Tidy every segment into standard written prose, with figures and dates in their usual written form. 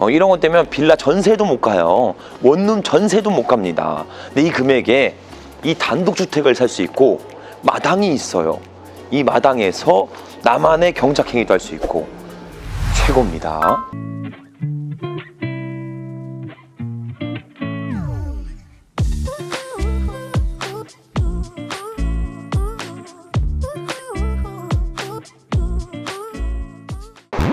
1억 원대면 빌라 전세도 못 가요. 원룸 전세도 못 갑니다. 근데 이 금액에 이 단독주택을 살 수 있고 마당이 있어요. 이 마당에서 나만의 경작행위도 할 수 있고 최고입니다.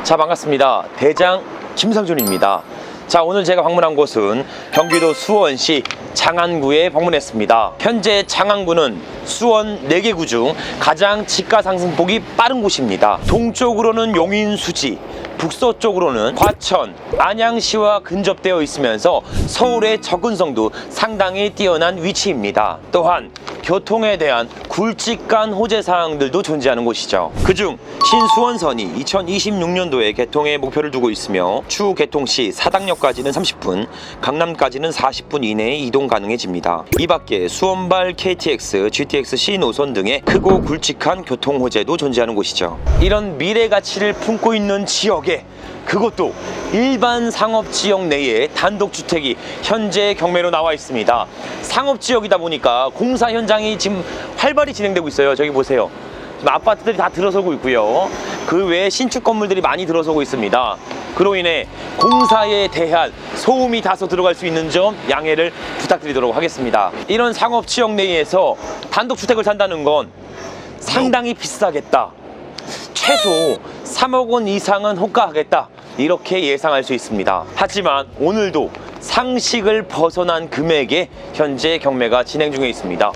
자, 반갑습니다. 대장 김상준입니다. 자, 오늘 제가 방문한 곳은 경기도 수원시 장안구에 방문했습니다. 현재 장안구는 수원 4개 구 중 가장 집가 상승폭이 빠른 곳입니다. 동쪽으로는 용인수지, 북서쪽으로는 과천, 안양시와 근접되어 있으면서 서울의 접근성도 상당히 뛰어난 위치입니다. 또한 교통에 대한 굵직한 호재 사항들도 존재하는 곳이죠. 그중 신수원선이 2026년도에 개통의 목표를 두고 있으며 추후 개통 시 사당역까지는 30분, 강남까지는 40분 이내에 이동 가능해집니다. 이 밖에 수원발 KTX, GTX 신노선 등의 크고 굵직한 교통 호재도 존재하는 곳이죠. 이런 미래 가치를 품고 있는 지역에 그것도 일반 상업지역 내에 단독주택이 현재 경매로 나와 있습니다. 상업지역이다 보니까 공사 현장이 지금 활발히 진행되고 있어요. 저기 보세요. 지금 아파트들이 다 들어서고 있고요. 그 외에 신축 건물들이 많이 들어서고 있습니다. 그로 인해 공사에 대한 소음이 다소 들어갈 수 있는 점 양해를 부탁드리도록 하겠습니다. 이런 상업지역 내에서 단독주택을 산다는 건 상당히 비싸겠다. 최소 3억 원 이상은 호가하겠다, 이렇게 예상할 수 있습니다. 하지만 오늘도 상식을 벗어난 금액에 현재 경매가 진행 중에 있습니다.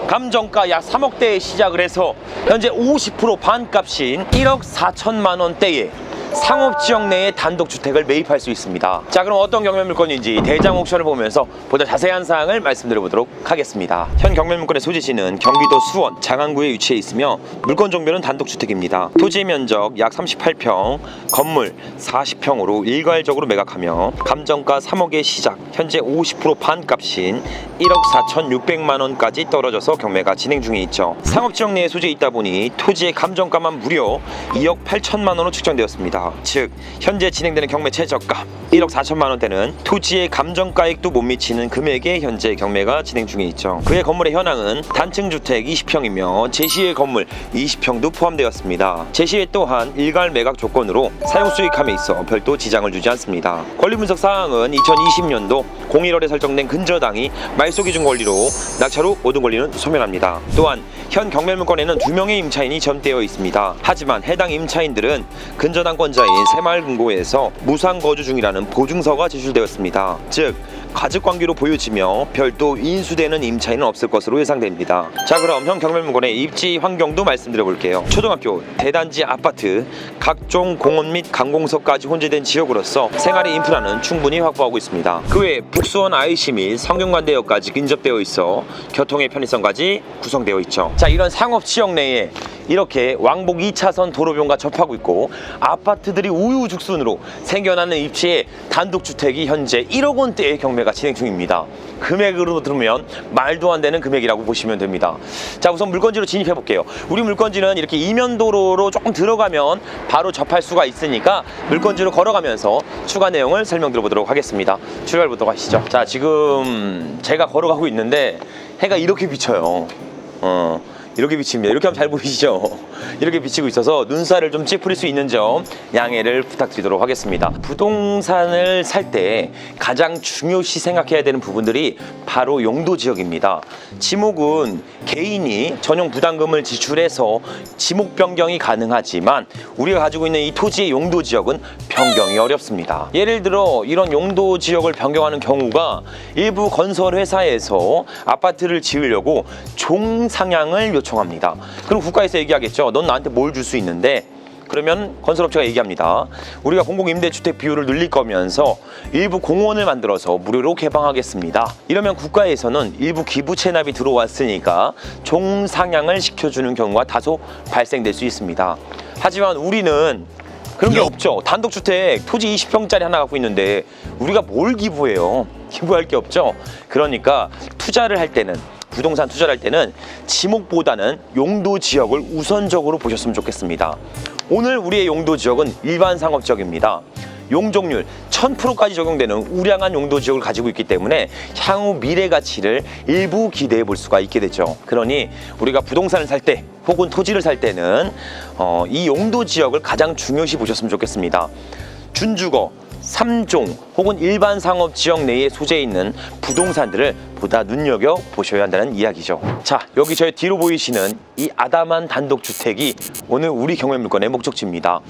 감정가 약 3억대에 시작을 해서 현재 50% 반값인 1억 4천만 원대에 상업지역 내에 단독주택을 매입할 수 있습니다. 자, 그럼 어떤 경매 물건인지 대장 옥션을 보면서 보다 자세한 사항을 말씀드려보도록 하겠습니다. 현 경매 물건의 소지지는 경기도 수원 장안구에 위치해 있으며 물건 종류는 단독주택입니다. 토지 면적 약 38평, 건물 40평으로 일괄적으로 매각하며 감정가 3억의 시작, 현재 50% 반값인 1억 4,600만 원까지 떨어져서 경매가 진행 중에 있죠. 상업지역 내에 소재해 있다 보니 토지의 감정가만 무려 2억 8천만 원으로 측정되었습니다. 즉 현재 진행되는 경매 최저가 1억 4천만 원대는 토지의 감정가액도 못 미치는 금액에 현재 경매가 진행 중에 있죠. 그의 건물의 현황은 단층 주택 20평이며 제시의 건물 20평도 포함되었습니다. 제시의 또한 일괄 매각 조건으로 사용 수익함에 있어 별도 지장을 주지 않습니다. 권리 분석 사항은 2020년도 01월에 설정된 근저당이 말소 기준 권리로 낙찰 후 모든 권리는 소멸합니다. 또한 현 경매 물건에는 2명의 임차인이 점되어 있습니다. 하지만 해당 임차인들은 근저당권자인 새마을금고에서 무상 거주 중이라는 보증서가 제출되었습니다. 즉 가족관계로 보여지며 별도 인수되는 임차인은 없을 것으로 예상됩니다. 자, 그럼 현 경매 물건의 입지 환경도 말씀드려 볼게요. 초등학교, 대단지, 아파트, 각종 공원 및 관공서까지 혼재된 지역으로서 생활의 인프라는 충분히 확보하고 있습니다. 그 외 북수원 IC 및 성균관대역까지 근접되어 있어 교통의 편의성까지 구성되어 있죠. 자, 이런 상업지역 내에 이렇게 왕복 2차선 도로변과 접하고 있고 아파트들이 우후죽순으로 생겨나는 입지에 단독주택이 현재 1억 원대의 경매가 진행 중입니다. 금액으로 들으면 말도 안 되는 금액이라고 보시면 됩니다. 자, 우선 물건지로 진입해 볼게요. 우리 물건지는 이렇게 이면도로로 조금 들어가면 바로 접할 수가 있으니까 물건지로 걸어가면서 추가 내용을 설명드려 보도록 하겠습니다. 출발부터 가시죠. 자, 지금 제가 걸어가고 있는데 해가 이렇게 비쳐요. 이렇게 비칩니다. 이렇게 하면 잘 보이시죠? 이렇게 비치고 있어서 눈살을 좀 찌푸릴 수 있는 점 양해를 부탁드리도록 하겠습니다. 부동산을 살 때 가장 중요시 생각해야 되는 부분들이 바로 용도 지역입니다. 지목은 개인이 전용 부담금을 지출해서 지목 변경이 가능하지만 우리가 가지고 있는 이 토지의 용도 지역은 변경이 어렵습니다. 예를 들어 이런 용도 지역을 변경하는 경우가 일부 건설 회사에서 아파트를 지으려고 종상향을 요청합니다. 그럼 국가에서 얘기하겠죠. 넌 나한테 뭘 줄 수 있는데? 그러면 건설업체가 얘기합니다. 우리가 공공임대주택 비율을 늘릴 거면서 일부 공원을 만들어서 무료로 개방하겠습니다. 이러면 국가에서는 일부 기부 체납이 들어왔으니까 종상향을 시켜주는 경우가 다소 발생될 수 있습니다. 하지만 우리는 그런 게 없죠. 단독주택 토지 20평짜리 하나 갖고 있는데 우리가 뭘 기부해요? 기부할 게 없죠. 그러니까 투자를 할 때는, 부동산 투자를 할 때는 지목보다는 용도 지역을 우선적으로 보셨으면 좋겠습니다. 오늘 우리의 용도 지역은 일반 상업 지역입니다. 용적률 1000%까지 적용되는 우량한 용도 지역을 가지고 있기 때문에 향후 미래 가치를 일부 기대해 볼 수가 있게 되죠. 그러니 우리가 부동산을 살 때 혹은 토지를 살 때는 이 용도 지역을 가장 중요시 보셨으면 좋겠습니다. 준주거, 3종 혹은 일반 상업 지역 내에 소재해 있는 부동산들을 보다 눈여겨 보셔야 한다는 이야기죠. 자, 여기 저희 뒤로 보이시는 이 아담한 단독주택이 오늘 우리 경매물건의 목적지입니다.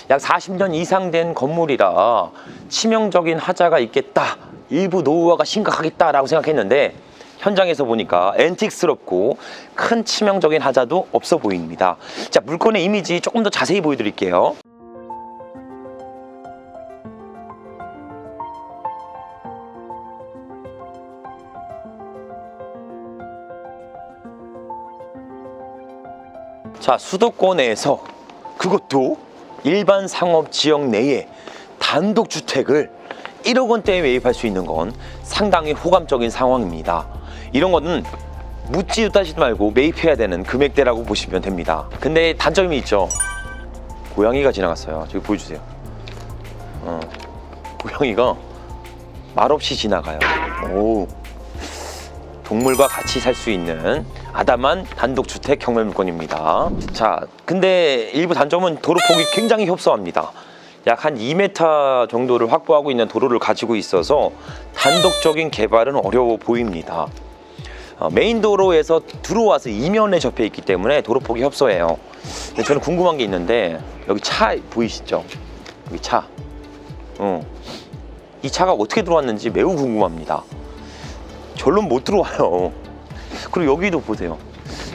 약 40년 이상 된 건물이라 치명적인 하자가 있겠다, 일부 노후화가 심각하겠다라고 생각했는데 현장에서 보니까 앤틱스럽고 큰 치명적인 하자도 없어 보입니다. 자, 물건의 이미지 조금 더 자세히 보여드릴게요. 자, 수도권에서 그것도 일반 상업 지역 내에 단독주택을 1억 원대에 매입할 수 있는 건 상당히 호감적인 상황입니다. 이런 거는 묻지도 따지도 말고 매입해야 되는 금액대라고 보시면 됩니다. 근데 단점이 있죠. 고양이가 지나갔어요. 저기 보여주세요. 고양이가 말없이 지나가요. 오, 동물과 같이 살 수 있는 아담한 단독주택 경매물건입니다. 자, 근데 일부 단점은 도로폭이 굉장히 협소합니다. 약 한 2m 정도를 확보하고 있는 도로를 가지고 있어서 단독적인 개발은 어려워 보입니다. 메인 도로에서 들어와서 이면에 접해 있기 때문에 도로폭이 협소해요. 근데 저는 궁금한 게 있는데 여기 차 보이시죠? 여기 차. 이 차가 어떻게 들어왔는지 매우 궁금합니다. 절로 못 들어와요. 그리고 여기도 보세요.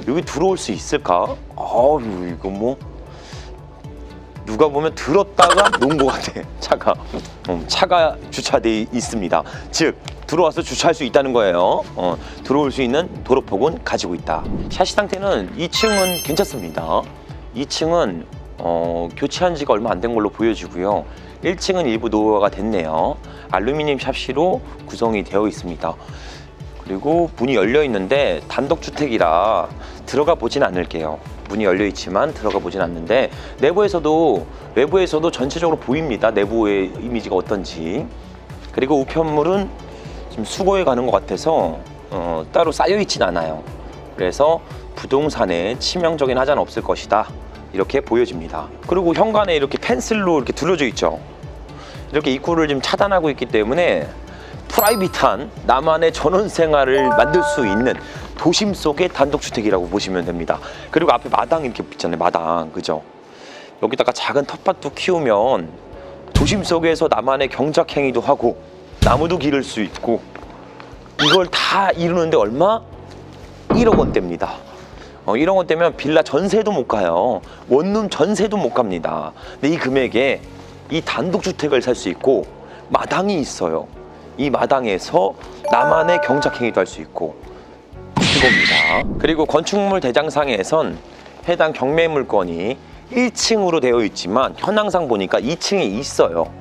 여기 들어올 수 있을까? 이거 뭐 누가 보면 들었다가 놓은 것 같아. 차가 주차되어 있습니다. 즉 들어와서 주차할 수 있다는 거예요. 들어올 수 있는 도로폭은 가지고 있다. 샤시 상태는 2층은 괜찮습니다. 2층은 교체한 지가 얼마 안 된 걸로 보여지고요. 1층은 일부 노후화가 됐네요. 알루미늄 샤시로 구성이 되어 있습니다. 그리고 문이 열려 있는데 단독주택이라 들어가 보진 않을게요. 문이 열려 있지만 들어가 보진 않는데 내부에서도 외부에서도 전체적으로 보입니다. 내부의 이미지가 어떤지. 그리고 우편물은 지금 수거해 가는 것 같아서 따로 쌓여 있진 않아요. 그래서 부동산에 치명적인 하자는 없을 것이다, 이렇게 보여집니다. 그리고 현관에 이렇게 펜슬로 이렇게 둘러져 있죠. 이렇게 입구를 지금 차단하고 있기 때문에 프라이빗한 나만의 전원 생활을 만들 수 있는 도심 속의 단독주택이라고 보시면 됩니다. 그리고 앞에 마당 이렇게 있잖아요. 마당, 그죠? 여기다가 작은 텃밭도 키우면 도심 속에서 나만의 경작 행위도 하고 나무도 기를 수 있고, 이걸 다 이루는데 얼마? 1억 원대입니다. 1억 원대면 빌라 전세도 못 가요. 원룸 전세도 못 갑니다. 근데 이 금액에 이 단독주택을 살 수 있고 마당이 있어요. 이 마당에서 나만의 경작행위도 할 수 있고 이겁니다. 그리고 건축물 대장상에선 해당 경매물건이 1층으로 되어 있지만 현황상 보니까 2층에 있어요.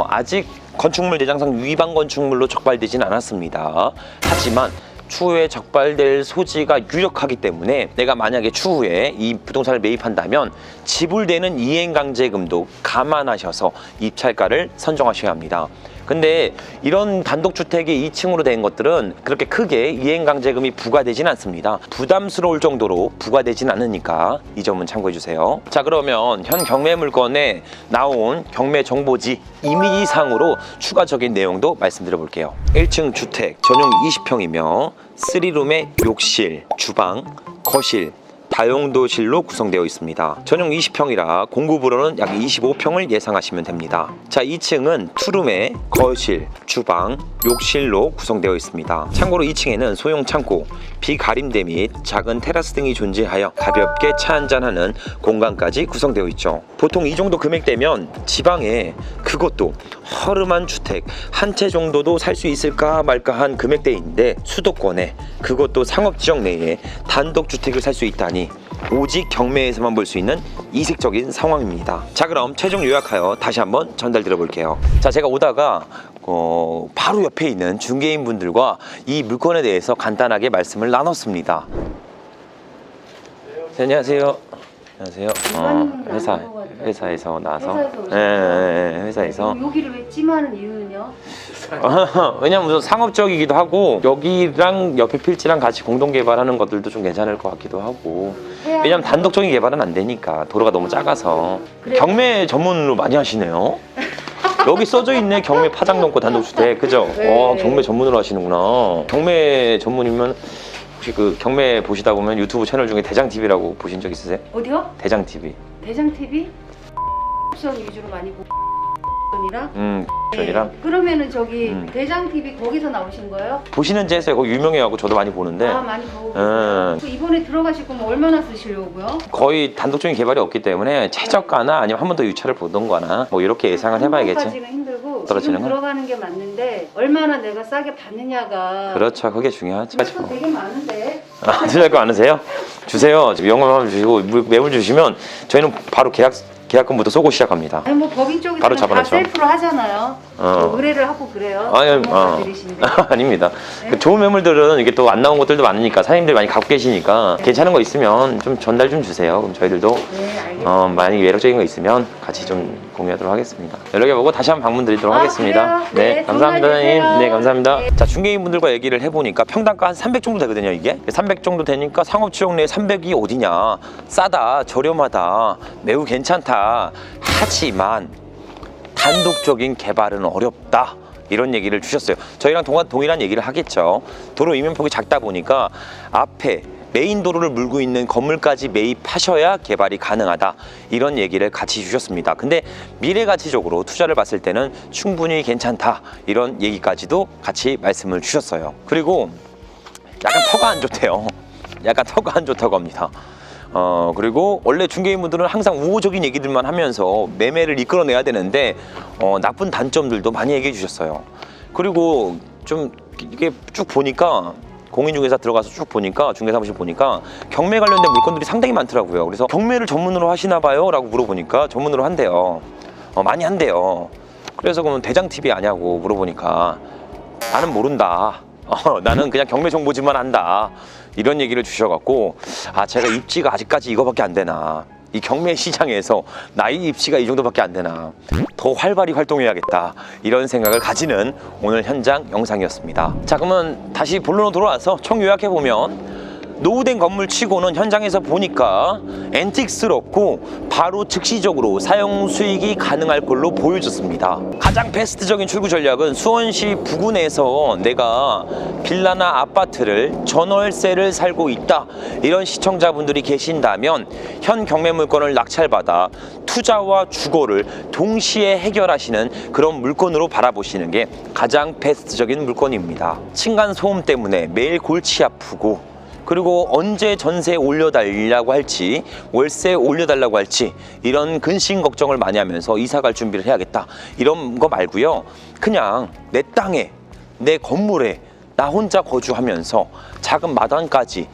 아직 건축물 대장상 위반 건축물로 적발되진 않았습니다. 하지만 추후에 적발될 소지가 유력하기 때문에 내가 만약에 추후에 이 부동산을 매입한다면 지불되는 이행강제금도 감안하셔서 입찰가를 선정하셔야 합니다. 근데 이런 단독주택이 2층으로 된 것들은 그렇게 크게 이행강제금이 부과되진 않습니다. 부담스러울 정도로 부과되진 않으니까 이 점은 참고해 주세요. 자, 그러면 현 경매물건에 나온 경매정보지 이미지상으로 추가적인 내용도 말씀드려 볼게요. 1층 주택 전용 20평이며 3룸의 욕실, 주방, 거실, 다용도실로 구성되어 있습니다. 전용 20평이라 공급으로는 약 25평을 예상하시면 됩니다. 자, 2층은 투룸의 거실, 주방, 욕실로 구성되어 있습니다. 참고로 2층에는 소형 창고, 비가림대 및 작은 테라스 등이 존재하여 가볍게 차 한잔하는 공간까지 구성되어 있죠. 보통 이 정도 금액대면 지방에 그것도 허름한 주택 한 채 정도도 살 수 있을까 말까 한 금액대인데 수도권에 그것도 상업지역 내에 단독주택을 살 수 있다니 오직 경매에서만 볼 수 있는 이색적인 상황입니다. 자, 그럼 최종 요약하여 다시 한번 전달드려 볼게요. 자, 제가 오다가 바로 옆에 있는 중개인 분들과 이 물건에 대해서 간단하게 말씀을 나눴습니다. 네, 안녕하세요. 안녕하세요. 일반인은 회사에서 나와서. 회사에서 오셨어요? 회사에서. 여기를 왜 찜하는 이유는요? 왜냐면 우선 상업적이기도 하고 여기랑 옆에 필지랑 같이 공동 개발하는 것들도 좀 괜찮을 것 같기도 하고. 왜냐면 단독적인 개발은 안 되니까 도로가 너무 작아서. 그래요? 경매 전문으로 많이 하시네요. 여기 써져 있네, 경매 파장넘고 단독주택, 그죠? 네. 경매 전문으로 하시는구나. 경매 전문이면 혹시 그 경매 보시다 보면 유튜브 채널 중에 대장TV라고 보신 적 있으세요? 어디요? 대장TV. 대장TV? 옵션 위주로 많이 보고 이랑 전이랑 그러면은 저기 음. 대장TV 거기서 나오신 거예요? 보시는지 해서 거기 유명해가지고 저도 많이 보는데 아 많이 보고 계세요? 이번에 들어가실 거면 얼마나 쓰시려고요? 거의 단독적인 개발이 없기 때문에 최저가나 아니면 한 번 더 유차를 보던거나 뭐 이렇게 예상을 해봐야겠지. 까지는 힘들고 떨어지는 지금 건? 들어가는 게 맞는데 얼마나 내가 싸게 받느냐가 그렇죠, 그게 중요하죠. 그래서 되게 많은데 드실 거 많으세요? 주세요. 영업 한번 주시고 매물 주시면 저희는 바로 계약금부터 쏘고 시작합니다. 아니 뭐 법인 쪽에서는 바로 다 잡아놓죠. 셀프로 하잖아요. 의뢰를 하고 그래요. 전문가들이신데. 아닙니다. 네? 그 좋은 매물들은 이게 또 안 나온 것들도 많으니까 사장님들이 많이 갖고 계시니까 괜찮은 거 있으면 좀 전달 좀 주세요. 그럼 저희들도 네, 알겠습니다. 만약에 매력적인 거 있으면 같이 좀 공유하도록 하겠습니다. 여러 개 보고 다시 한번 방문 드리도록 하겠습니다. 그래요? 네, 감사합니다, 전화 사장님. 주세요. 네, 감사합니다. 네. 자, 중개인분들과 얘기를 해보니까 평당가 한 300 정도 되거든요, 이게. 300 정도 되니까 상업지역 내에 300이 어디냐. 싸다, 저렴하다, 매우 괜찮다. 하지만 단독적인 개발은 어렵다. 이런 얘기를 주셨어요. 저희랑 동일한 얘기를 하겠죠. 도로 이면폭이 작다 보니까 앞에 메인 도로를 물고 있는 건물까지 매입하셔야 개발이 가능하다. 이런 얘기를 같이 주셨습니다. 근데 미래 가치적으로 투자를 봤을 때는 충분히 괜찮다. 이런 얘기까지도 같이 말씀을 주셨어요. 그리고 약간 터가 안 좋대요. 약간 터가 안 좋다고 합니다. 그리고 원래 중개인분들은 항상 우호적인 얘기들만 하면서 매매를 이끌어내야 되는데 나쁜 단점들도 많이 얘기해 주셨어요. 그리고 좀 이게 쭉 보니까 공인중개사 들어가서 쭉 보니까 중개사무실 보니까 경매 관련된 물건들이 상당히 많더라고요. 그래서 경매를 전문으로 하시나 봐요? 라고 물어보니까 전문으로 한대요. 많이 한대요. 그래서 그러면 대장TV 아냐고 물어보니까 나는 모른다. 나는 그냥 경매 정보지만 한다. 이런 얘기를 주셔갖고 제가 입지가 아직까지 이거밖에 안 되나. 이 경매 시장에서 나의 입지가 이 정도밖에 안 되나. 더 활발히 활동해야겠다. 이런 생각을 가지는 오늘 현장 영상이었습니다. 자, 그러면 다시 본론으로 돌아와서 총 요약해보면 노후된 건물 치고는 현장에서 보니까 앤틱스럽고 바로 즉시적으로 사용 수익이 가능할 걸로 보여졌습니다. 가장 베스트적인 출구 전략은 수원시 부근에서 내가 빌라나 아파트를 전월세를 살고 있다. 이런 시청자분들이 계신다면 현 경매 물건을 낙찰받아 투자와 주거를 동시에 해결하시는 그런 물건으로 바라보시는 게 가장 베스트적인 물건입니다. 층간 소음 때문에 매일 골치 아프고 그리고 언제 전세 올려달라고 할지 월세 올려달라고 할지 이런 근심 걱정을 많이 하면서 이사 갈 준비를 해야겠다 이런 거 말고요. 그냥 내 땅에 내 건물에 나 혼자 거주하면서 작은 마당까지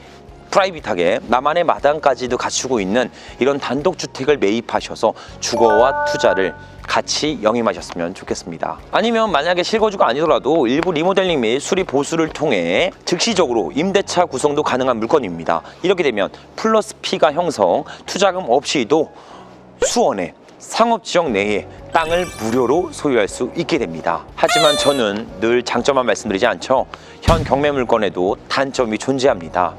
프라이빗하게 나만의 마당까지도 갖추고 있는 이런 단독주택을 매입하셔서 주거와 투자를 같이 영임하셨으면 좋겠습니다. 아니면 만약에 실거주가 아니더라도 일부 리모델링 및 수리 보수를 통해 즉시적으로 임대차 구성도 가능한 물건입니다. 이렇게 되면 플러스 P가 형성, 투자금 없이도 수원에 상업지역 내에 땅을 무료로 소유할 수 있게 됩니다. 하지만 저는 늘 장점만 말씀드리지 않죠. 현 경매 물건에도 단점이 존재합니다.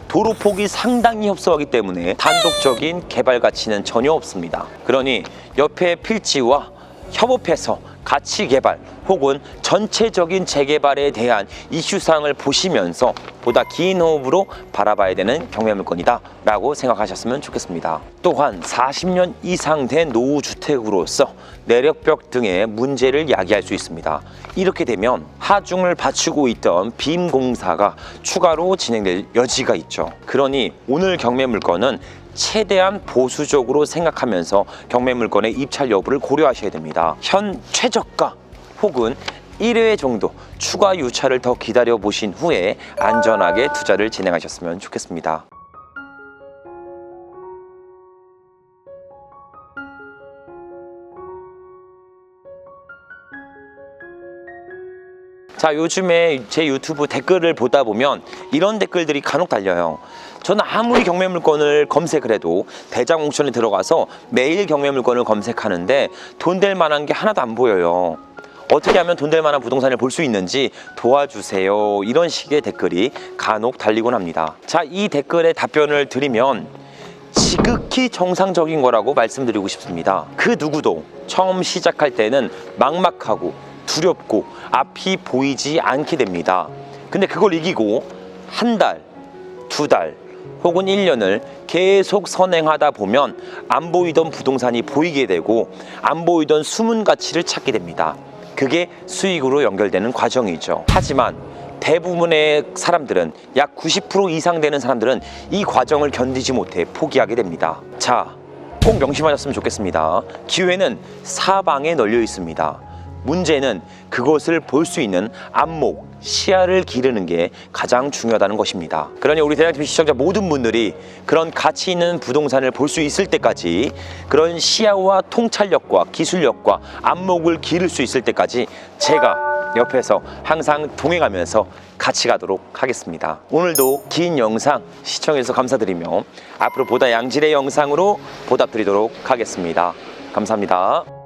도로 폭이 상당히 협소하기 때문에 단독적인 개발 가치는 전혀 없습니다. 그러니 옆에 필지와 협업해서 가치 개발 혹은 전체적인 재개발에 대한 이슈사항을 보시면서 보다 긴 호흡으로 바라봐야 되는 경매 물건이다 라고 생각하셨으면 좋겠습니다. 또한 40년 이상 된 노후주택으로서 내력벽 등의 문제를 야기할 수 있습니다. 이렇게 되면 하중을 받치고 있던 빔 공사가 추가로 진행될 여지가 있죠. 그러니 오늘 경매 물건은 최대한 보수적으로 생각하면서 경매 물건의 입찰 여부를 고려하셔야 됩니다. 현 최저가 혹은 1회 정도 추가 유찰을 더 기다려 보신 후에 안전하게 투자를 진행하셨으면 좋겠습니다. 자, 요즘에 제 유튜브 댓글을 보다 보면 이런 댓글들이 간혹 달려요. 저는 아무리 경매물건을 검색을 해도 대장 옥션에 들어가서 매일 경매물건을 검색하는데 돈 될 만한 게 하나도 안 보여요. 어떻게 하면 돈 될 만한 부동산을 볼 수 있는지 도와주세요. 이런 식의 댓글이 간혹 달리곤 합니다. 자, 이 댓글에 답변을 드리면 지극히 정상적인 거라고 말씀드리고 싶습니다. 그 누구도 처음 시작할 때는 막막하고 두렵고 앞이 보이지 않게 됩니다. 근데 그걸 이기고 한 달, 두 달 혹은 1년을 계속 선행하다 보면 안 보이던 부동산이 보이게 되고 안 보이던 숨은 가치를 찾게 됩니다. 그게 수익으로 연결되는 과정이죠. 하지만 대부분의 사람들은 약 90% 이상 되는 사람들은 이 과정을 견디지 못해 포기하게 됩니다. 자, 꼭 명심하셨으면 좋겠습니다. 기회는 사방에 널려 있습니다. 문제는 그것을 볼 수 있는 안목, 시야를 기르는 게 가장 중요하다는 것입니다. 그러니 우리 대장TV 시청자 모든 분들이 그런 가치 있는 부동산을 볼 수 있을 때까지, 그런 시야와 통찰력과 기술력과 안목을 기를 수 있을 때까지 제가 옆에서 항상 동행하면서 같이 가도록 하겠습니다. 오늘도 긴 영상 시청해주셔서 감사드리며 앞으로 보다 양질의 영상으로 보답드리도록 하겠습니다. 감사합니다.